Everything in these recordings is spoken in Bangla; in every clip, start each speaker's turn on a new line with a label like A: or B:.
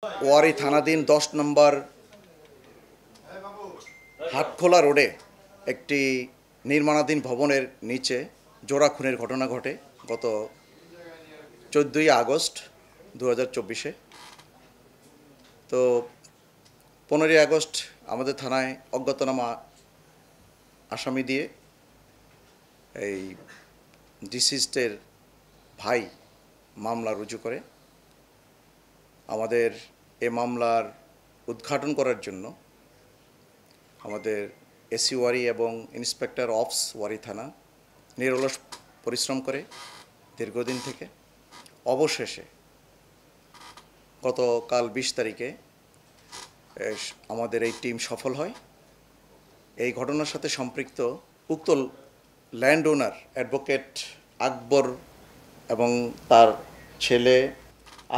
A: ওয়ারী থানাধীন 10 নম্বর হাটখোলা রোডে একটি নির্মাণাধীন ভবনের নিচে জোড়া খুনের ঘটনা ঘটে গত 14ই আগস্ট 2024-এ। তো 15ই আগস্ট আমাদের থানায় অজ্ঞাতনামা আসামি দিয়ে এই ডিসিজডের ভাই মামলা রুজু করে। আমাদের এই মামলার উদ্ঘাটন করার জন্য আমাদের এসি ওয়ারী এবং ইন্সপেক্টর অফস ওয়ারী থানা নিরলস পরিশ্রম করে দীর্ঘদিন থেকে। অবশেষে গতকাল 20 তারিখে আমাদের এই টিম সফল হয়। এই ঘটনার সাথে সম্পৃক্ত উক্ত ল্যান্ড ওনার অ্যাডভোকেট আকবর এবং তার ছেলে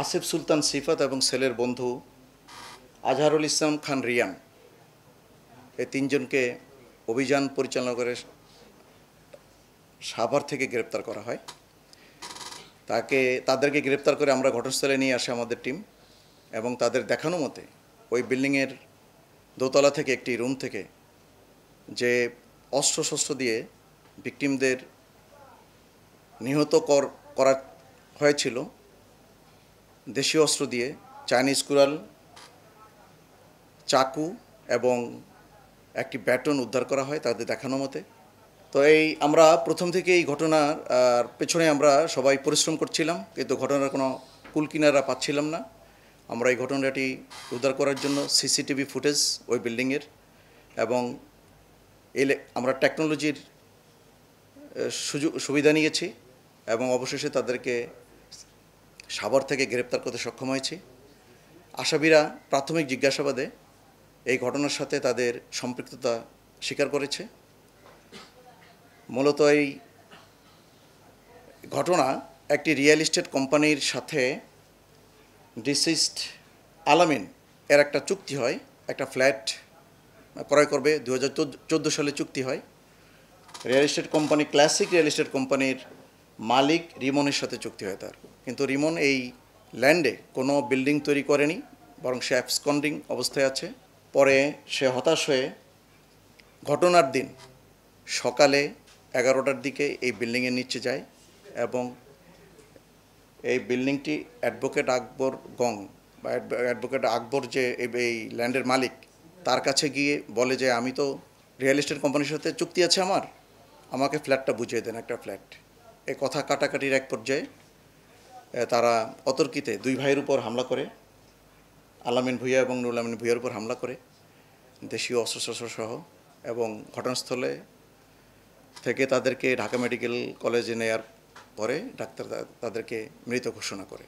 A: আসিফ সুলতান সিফাত এবং ছেলের বন্ধু আজহারুল ইসলাম খান রিয়ান, এই তিনজনকে অভিযান পরিচালনা করে সাভার থেকে গ্রেপ্তার করা হয়। তাদেরকে গ্রেপ্তার করে আমরা ঘটনাস্থলে নিয়ে আসে আমাদের টিম, এবং তাদের দেখানো মতে ওই বিল্ডিংয়ের দোতলা থেকে একটি রুম থেকে যে অস্ত্রশস্ত্র দিয়ে ভিকটিমদের নিহত করা হয়েছিল, দেশীয় অস্ত্র দিয়ে চাইনিজ কুড়াল, চাকু এবং একটি ব্যাটন উদ্ধার করা হয় তাদের দেখানো মতে। তো আমরা প্রথম থেকে এই ঘটনার পেছনে আমরা সবাই পরিশ্রম করছিলাম, কিন্তু ঘটনার কোনো কুলকিনারা পাচ্ছিলাম না। আমরা এই ঘটনাটি উদ্ধার করার জন্য সিসিটিভি ফুটেজ ওই বিল্ডিংয়ের এবং আমরা টেকনোলজির সুবিধা নিয়েছি এবং অবশেষে তাদেরকে সাভার থেকে গ্রেপ্তার করতে সক্ষম হয়েছি। আসামিরা প্রাথমিক জিজ্ঞাসাবাদে এই ঘটনার সাথে তাদের সম্পৃক্ততা স্বীকার করেছে। মূলত এই ঘটনা একটি রিয়েল এস্টেট কোম্পানির সাথে ডিসিজড আলামিন এর একটা চুক্তি হয়, একটা ফ্ল্যাট ক্রয় করবে। 2014 সালে চুক্তি হয়। Real estate company, classic real estate কোম্পানির মালিক রিমনের সাথে চুক্তি হয় তার, কিন্তু রিমন এই ল্যান্ডে কোনো বিল্ডিং তৈরি করেনি, বরং সে অ্যাবসকন্ডিং অবস্থায় আছে। পরে সে হতাশ হয়ে ঘটনার দিন সকালে 11টার দিকে এই বিল্ডিংয়ের নিচে যায় এবং এই বিল্ডিংটি অ্যাডভোকেট আকবর গং বা অ্যাডভোকেট আকবর যে এই ল্যান্ডের মালিক, তার কাছে গিয়ে বলে যে আমি তো রিয়েল এস্টেট কোম্পানির সাথে চুক্তি আছে, আমাকে ফ্ল্যাটটা বুঝিয়ে দেন, একটা ফ্ল্যাট। এই কথা কাটাকাটির এক পর্যায়ে তারা অতর্কিতে দুই ভাইয়ের উপর হামলা করে, আলামিন ভূঁইয়া এবং নুরুল আমিন ভূঁইয়ার উপর হামলা করে দেশীয় অস্ত্রশস্ত্র সহ, এবং ঘটনাস্থলে থেকে তাদেরকে ঢাকা মেডিকেল কলেজে নেয়ার পরে ডাক্তার তাদেরকে মৃত ঘোষণা করে।